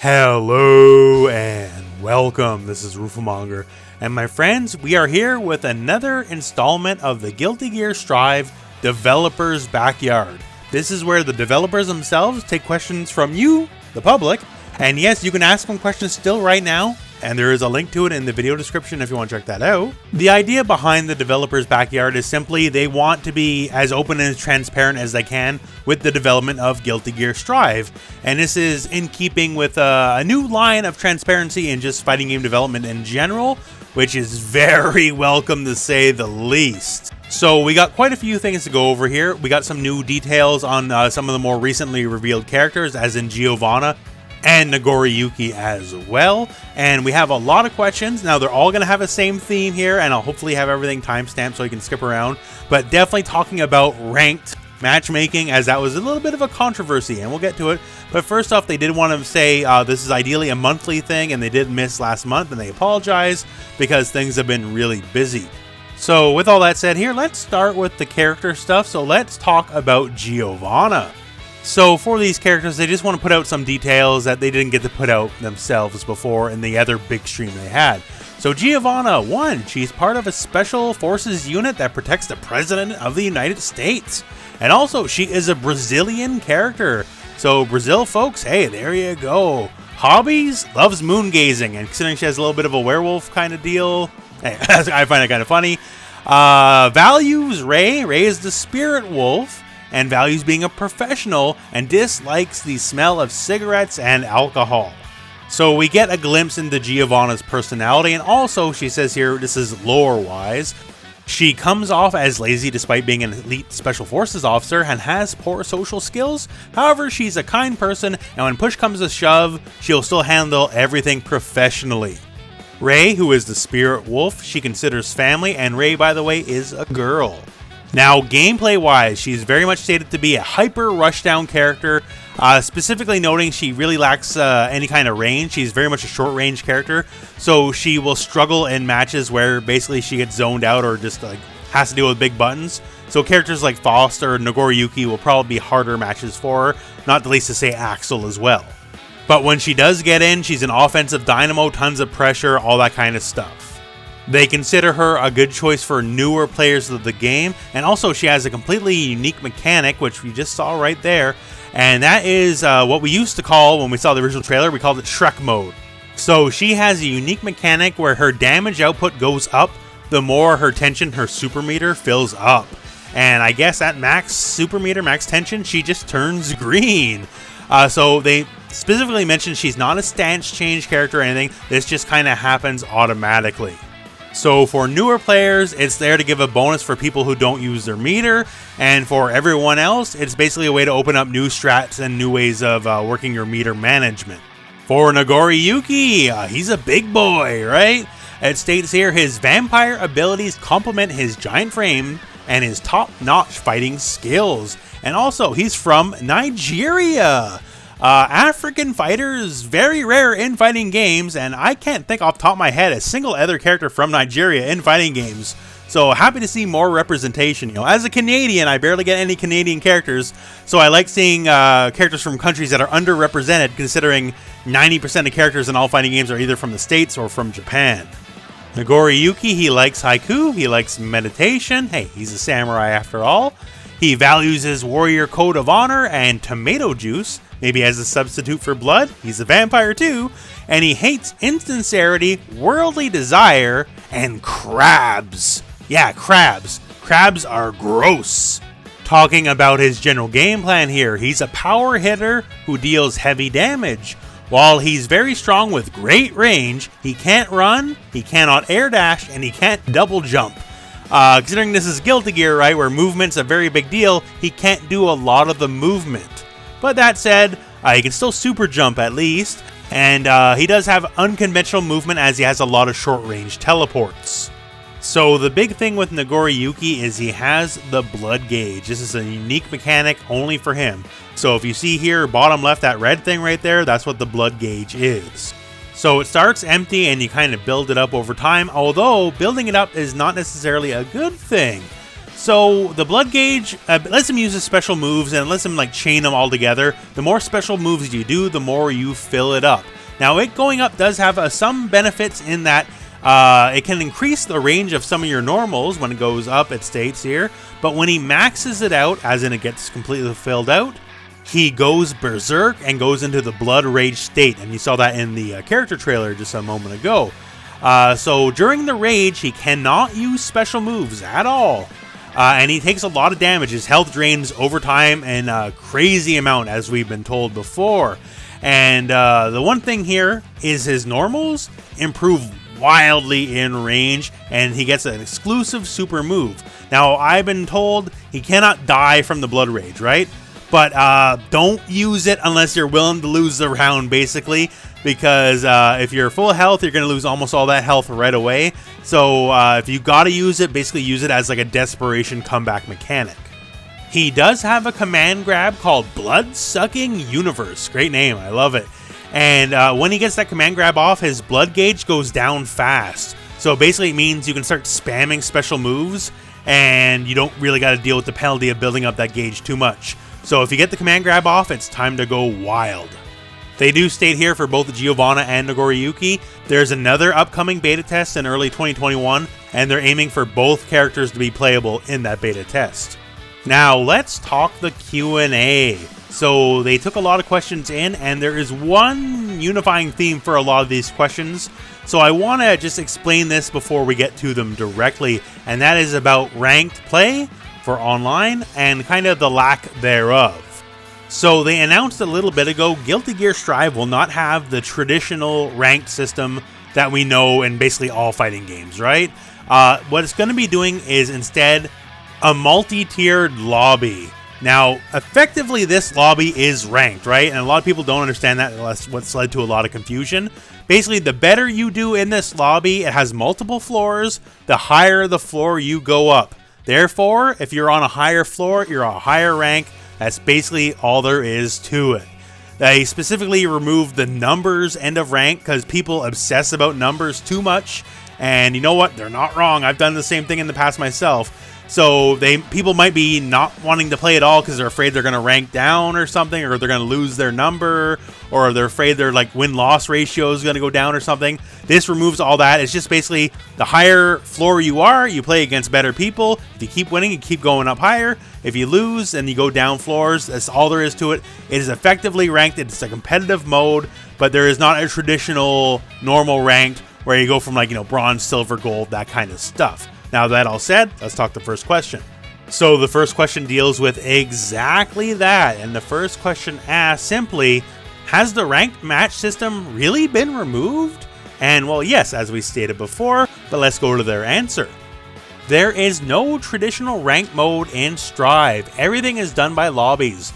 Hello and welcome. This is rooflemonger, and my friends, we are here with another installment of the Guilty Gear Strive Developers Backyard. This is where the developers themselves take questions from you, the public, and yes, you can ask them questions still right now, and there is a link to it in the video description if you want to check that out. The idea behind the developers backyard is simply they want to be as open and as transparent as they can with the development of Guilty Gear Strive, and this is in keeping with a new line of transparency in just fighting game development in general, which is very welcome to say the least. So we got quite a few things to go over here. We got some new details on some of the more recently revealed characters, as in Giovanna and Nagoriyuki as well, and we have a lot of questions. Now they're all going to have the same theme here, and I'll hopefully have everything timestamped so you can skip around, but definitely talking about ranked matchmaking, as that was a little bit of a controversy, and we'll get to it. But first off, they did want to say this is ideally a monthly thing, and they did miss last month, and they apologize because things have been really busy. So with all that said here, let's start with the character stuff. So let's talk about Giovanna. So for these characters, they just want to put out some details that they didn't get to put out themselves before in the other big stream they had. So Giovanna, one, she's part of a special forces unit that protects the President of the United States. And also, she is a Brazilian character. So Brazil, folks, hey, there you go. Hobbies, loves moon gazing, and considering she has a little bit of a werewolf kind of deal, hey, I find it kind of funny. Values, Ray is the spirit wolf, and values being a professional, and dislikes the smell of cigarettes and alcohol. So we get a glimpse into Giovanna's personality, and also she says here, this is lore-wise, she comes off as lazy despite being an elite special forces officer and has poor social skills. However, she's a kind person, and when push comes to shove, she'll still handle everything professionally. Ray, who is the spirit wolf, she considers family, and Ray, by the way, is a girl. Now, gameplay-wise, she's very much stated to be a hyper rushdown character, specifically noting she really lacks any kind of range. She's very much a short-range character, so she will struggle in matches where basically she gets zoned out or just like has to deal with big buttons. So characters like Foster and Nagoriyuki will probably be harder matches for her, not the least to say Axel as well. But when she does get in, she's an offensive dynamo, tons of pressure, all that kind of stuff. They consider her a good choice for newer players of the game, and also she has a completely unique mechanic, which we just saw right there, and that is what we used to call, when we saw the original trailer, we called it Shrek mode. So she has a unique mechanic where her damage output goes up the more her tension, her super meter, fills up. And I guess at max super meter, max tension, she just turns green. So they specifically mentioned she's not a stance change character or anything, this just kind of happens automatically. So for newer players, it's there to give a bonus for people who don't use their meter, and for everyone else, it's basically a way to open up new strats and new ways of working your meter management. For Nagoriyuki, he's a big boy, right? It states here his vampire abilities complement his giant frame and his top-notch fighting skills. And also, he's from Nigeria. African fighters, very rare in fighting games, and I can't think off the top of my head a single other character from Nigeria in fighting games. So happy to see more representation. You know, as a Canadian, I barely get any Canadian characters, so I like seeing characters from countries that are underrepresented, considering 90% of characters in all fighting games are either from the States or from Japan. Nagoriyuki, he likes haiku, he likes meditation. Hey, he's a samurai after all. He values his warrior code of honor and tomato juice, maybe as a substitute for blood. He's a vampire too, and he hates insincerity, worldly desire, and crabs. Yeah, crabs. Crabs are gross. Talking about his general game plan here, he's a power hitter who deals heavy damage. While he's very strong with great range, he can't run, he cannot air dash, and he can't double jump. Considering this is Guilty Gear, right, where movement's a very big deal, he can't do a lot of the movement. But that said, he can still super jump at least, and he does have unconventional movement as he has a lot of short-range teleports. So the big thing with Nagoriyuki is he has the blood gauge. This is a unique mechanic only for him. So if you see here, bottom left, that red thing right there, that's what the blood gauge is. So it starts empty and you kind of build it up over time, although building it up is not necessarily a good thing. So the blood gauge lets him use his special moves and lets him like chain them all together. The more special moves you do, the more you fill it up. Now it going up does have some benefits in that it can increase the range of some of your normals when it goes up, it states here. But when he maxes it out, as in it gets completely filled out, he goes berserk and goes into the blood rage state. And you saw that in the character trailer just a moment ago. So during the rage, he cannot use special moves at all. And he takes a lot of damage. His health drains over time in a crazy amount, as we've been told before. And the one thing here is his normals improve wildly in range, and he gets an exclusive super move. Now, I've been told he cannot die from the blood rage, right? But don't use it unless you're willing to lose the round, basically, because if you're full health, you're going to lose almost all that health right away. So if you got to use it, basically use it as like a desperation comeback mechanic. He does have a command grab called Blood Sucking Universe. Great name, I love it. And when he gets that command grab off, his blood gauge goes down fast. So basically it means you can start spamming special moves, and you don't really got to deal with the penalty of building up that gauge too much. So if you get the command grab off, it's time to go wild. They do state here for both Giovanna and Nagoriyuki, there's another upcoming beta test in early 2021, and they're aiming for both characters to be playable in that beta test. Now let's talk the Q&A. So they took a lot of questions in, and there is one unifying theme for a lot of these questions. So I want to just explain this before we get to them directly, and that is about ranked play for online and kind of the lack thereof. So they announced a little bit ago, Guilty Gear Strive will not have the traditional ranked system that we know in basically all fighting games, right? What it's going to be doing is instead a multi-tiered lobby. Now, effectively, this lobby is ranked, right? And a lot of people don't understand that. That's what's led to a lot of confusion. Basically, the better you do in this lobby, it has multiple floors. The higher the floor you go up. Therefore, if you're on a higher floor, you're a higher rank. That's basically all there is to it. They specifically removed the numbers end of rank because people obsess about numbers too much. And you know what? They're not wrong. I've done the same thing in the past myself. So people might be not wanting to play at all because they're afraid they're going to rank down or something, or they're going to lose their number, or they're afraid their like win-loss ratio is going to go down or something. This removes all that. It's just basically the higher floor you are, you play against better people. If you keep winning, you keep going up higher. If you lose and you go down floors, that's all there is to it. It is effectively ranked. It's a competitive mode, but there is not a traditional normal ranked where you go from like, bronze, silver, gold, that kind of stuff. Now that all said, let's talk the first question. So the first question deals with exactly that. And the first question asks simply, has the ranked match system really been removed? And well, yes, as we stated before, but let's go to their answer. There is no traditional rank mode in Strive. Everything is done by lobbies.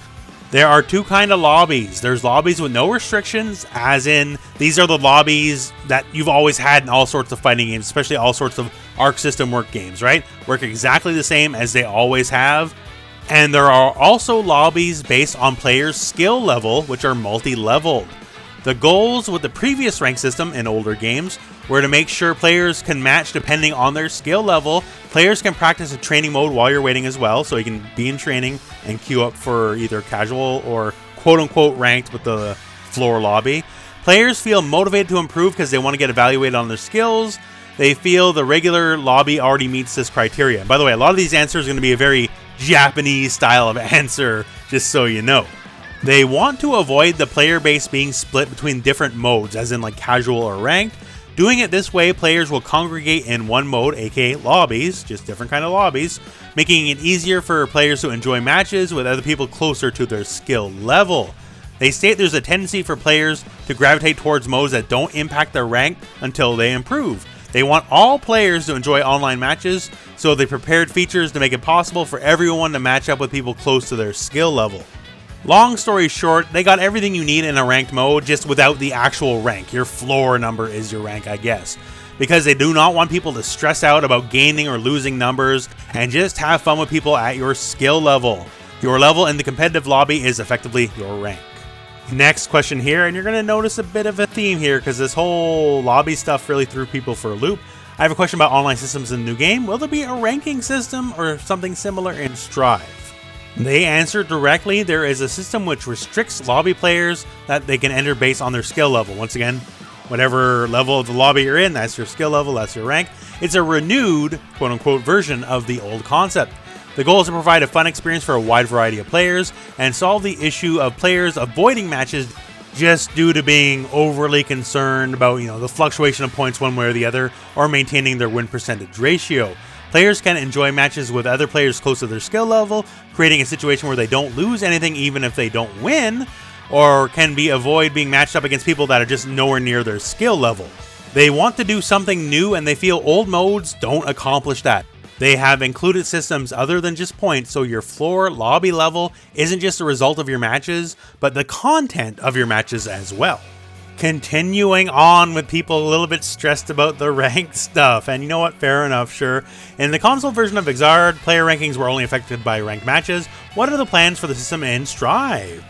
There are two kind of lobbies. There's lobbies with no restrictions, as in these are the lobbies that you've always had in all sorts of fighting games, especially all sorts of Arc System work games, right? Work exactly the same as they always have. And there are also lobbies based on players' skill level, which are multi-leveled. The goals with the previous rank system in older games were to make sure players can match depending on their skill level. Players can practice a training mode while you're waiting as well, so you can be in training and queue up for either casual or quote-unquote ranked with the floor lobby. Players feel motivated to improve because they want to get evaluated on their skills. They feel the regular lobby already meets this criteria. And by the way, a lot of these answers are going to be a very Japanese style of answer, just so you know. They want to avoid the player base being split between different modes, as in like casual or ranked. Doing it this way, players will congregate in one mode, aka lobbies, just different kind of lobbies, making it easier for players to enjoy matches with other people closer to their skill level. They state there's a tendency for players to gravitate towards modes that don't impact their rank until they improve. They want all players to enjoy online matches, so they prepared features to make it possible for everyone to match up with people close to their skill level. Long story short, they got everything you need in a ranked mode, just without the actual rank. Your floor number is your rank, I guess. Because they do not want people to stress out about gaining or losing numbers, and just have fun with people at your skill level. Your level in the competitive lobby is effectively your rank. Next question here, and you're going to notice a bit of a theme here, because this whole lobby stuff really threw people for a loop. I have a question about online systems in the new game. Will there be a ranking system or something similar in Strive? They answered directly, there is a system which restricts lobby players that they can enter based on their skill level. Once again, whatever level of the lobby you're in, that's your skill level, that's your rank. It's a renewed, quote-unquote, version of the old concept. The goal is to provide a fun experience for a wide variety of players and solve the issue of players avoiding matches just due to being overly concerned about, the fluctuation of points one way or the other, or maintaining their win percentage ratio. Players can enjoy matches with other players close to their skill level, creating a situation where they don't lose anything even if they don't win, or can avoid being matched up against people that are just nowhere near their skill level. They want to do something new, and they feel old modes don't accomplish that. They have included systems other than just points, so your floor lobby level isn't just a result of your matches, but the content of your matches as well. Continuing on with people a little bit stressed about the ranked stuff, and you know what, fair enough, sure. In the console version of Exard, player rankings were only affected by ranked matches. What are the plans for the system in Strive?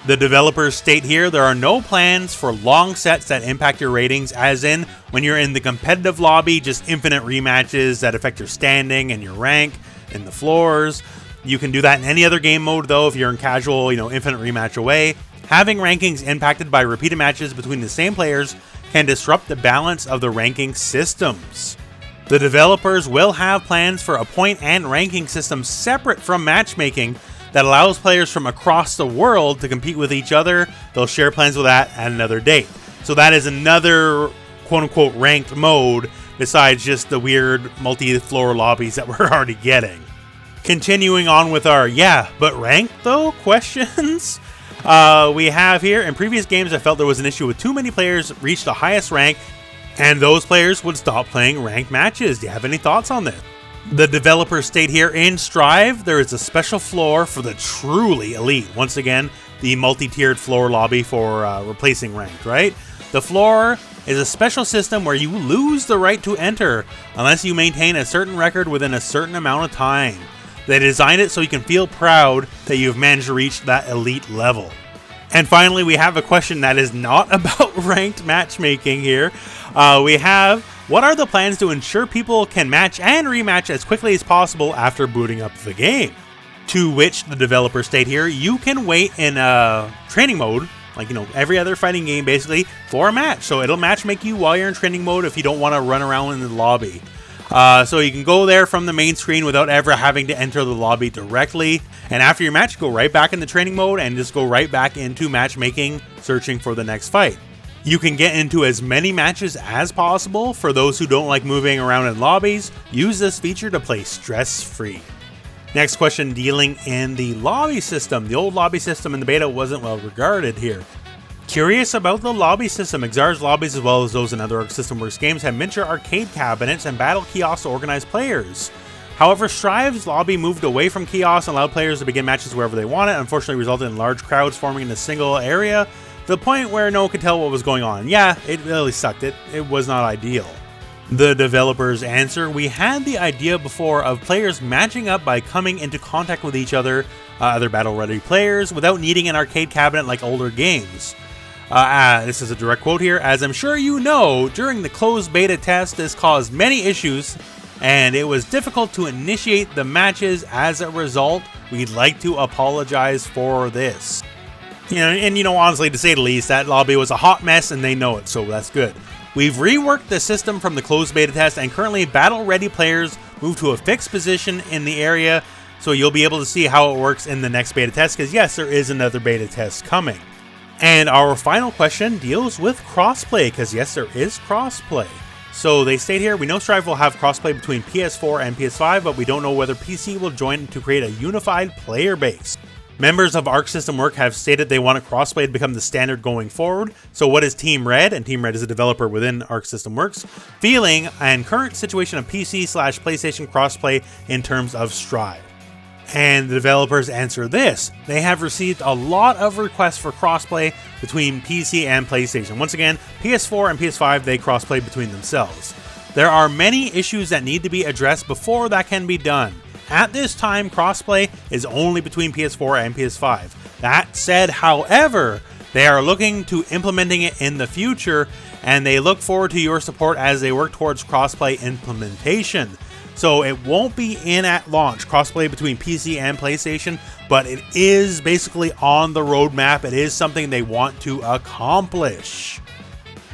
The developers state here there are no plans for long sets that impact your ratings, as in when you're in the competitive lobby, just infinite rematches that affect your standing and your rank in the floors. You can do that in any other game mode though if you're in casual, infinite rematch away. Having rankings impacted by repeated matches between the same players can disrupt the balance of the ranking systems. The developers will have plans for a point and ranking system separate from matchmaking that allows players from across the world to compete with each other. They'll share plans with that at another date. So that is another quote-unquote ranked mode besides just the weird multi-floor lobbies that we're already getting. Continuing on with our but ranked though questions. We have here, in previous games I felt there was an issue with too many players reach the highest rank and those players would stop playing ranked matches. Do you have any thoughts on this? The developers state here, in Strive, there is a special floor for the truly elite. Once again, the multi-tiered floor lobby for replacing ranked, right? The floor is a special system where you lose the right to enter unless you maintain a certain record within a certain amount of time. They designed it so you can feel proud that you've managed to reach that elite level. And finally, we have a question that is not about ranked matchmaking here. We have, what are the plans to ensure people can match and rematch as quickly as possible after booting up the game? To which the developers state here, you can wait in training mode, like every other fighting game basically, for a match. So it'll matchmake you while you're in training mode if you don't want to run around in the lobby. So you can go there from the main screen without ever having to enter the lobby directly. And after your match, go right back in the training mode and just go right back into matchmaking, searching for the next fight. You can get into as many matches as possible. For those who don't like moving around in lobbies, use this feature to play stress-free. Next question, dealing in the lobby system. The old lobby system in the beta wasn't well regarded here. Curious about the lobby system. Exard's lobbies, as well as those in other Arc System Works games, have miniature arcade cabinets and battle kiosks to organize players. However, Strive's lobby moved away from kiosks and allowed players to begin matches wherever they wanted, unfortunately resulted in large crowds forming in a single area, to the point where no one could tell what was going on. Yeah, it really sucked. It was not ideal. The developers answer, we had the idea before of players matching up by coming into contact with each other, other battle-ready players, without needing an arcade cabinet like older games. This is a direct quote here. As I'm sure you know, during the closed beta test, this caused many issues, and it was difficult to initiate the matches. As a result, we'd like to apologize for this. Honestly, to say the least, that lobby was a hot mess, and they know it, so that's good. We've reworked the system from the closed beta test, and currently battle-ready players move to a fixed position in the area, so you'll be able to see how it works in the next beta test, because yes, there is another beta test coming. And our final question deals with crossplay, because yes, there is crossplay. So they state here, we know Strive will have crossplay between PS4 and PS5, but we don't know whether PC will join to create a unified player base. Members of Arc System Works have stated they want crossplay to become the standard going forward. So what is Team Red, and Team Red is a developer within Arc System Works, feeling and current situation of PC/PlayStation crossplay in terms of Strive? And the developers answer this. They have received a lot of requests for crossplay between PC and PlayStation. Once again, PS4 and PS5, they crossplay between themselves. There are many issues that need to be addressed before that can be done. At this time, crossplay is only between PS4 and PS5. That said, however, They are looking to implementing it in the future, and they look forward to your support as they work towards crossplay implementation. So it won't be in at launch, crossplay between PC and PlayStation, but it is basically on the roadmap. It is something they want to accomplish.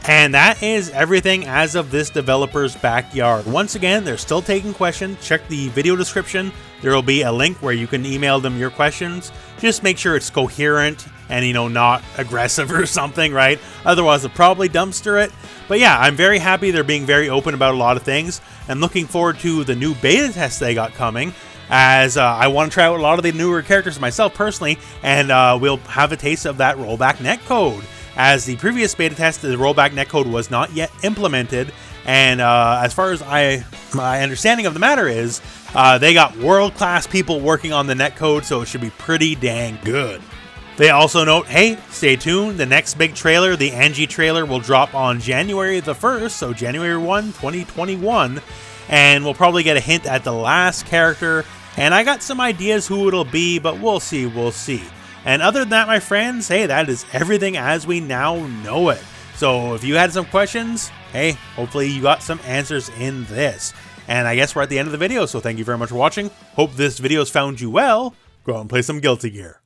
And that is everything as of this developer's backyard. Once again, they're still taking questions. Check the video description. There will be a link where you can email them your questions. Just make sure it's coherent and, you know, not aggressive or something, right? Otherwise, they'll probably dumpster it. But yeah, I'm very happy they're being very open about a lot of things, and looking forward to the new beta test they got coming, as I want to try out a lot of the newer characters myself personally, and we'll have a taste of that rollback netcode. As the previous beta test, the rollback netcode was not yet implemented, and as far as my understanding of the matter is, they got world-class people working on the netcode, so it should be pretty dang good. They also note, hey, stay tuned, the next big trailer, the Angie trailer, will drop on January the 1st, so January 1, 2021, and we'll probably get a hint at the last character, and I got some ideas who it'll be, but we'll see. And other than that, my friends, hey, that is everything as we now know it. So if you had some questions, hey, hopefully you got some answers in this. And I guess we're at the end of the video, so thank you very much for watching. Hope this video has found you well. Go out and play some Guilty Gear.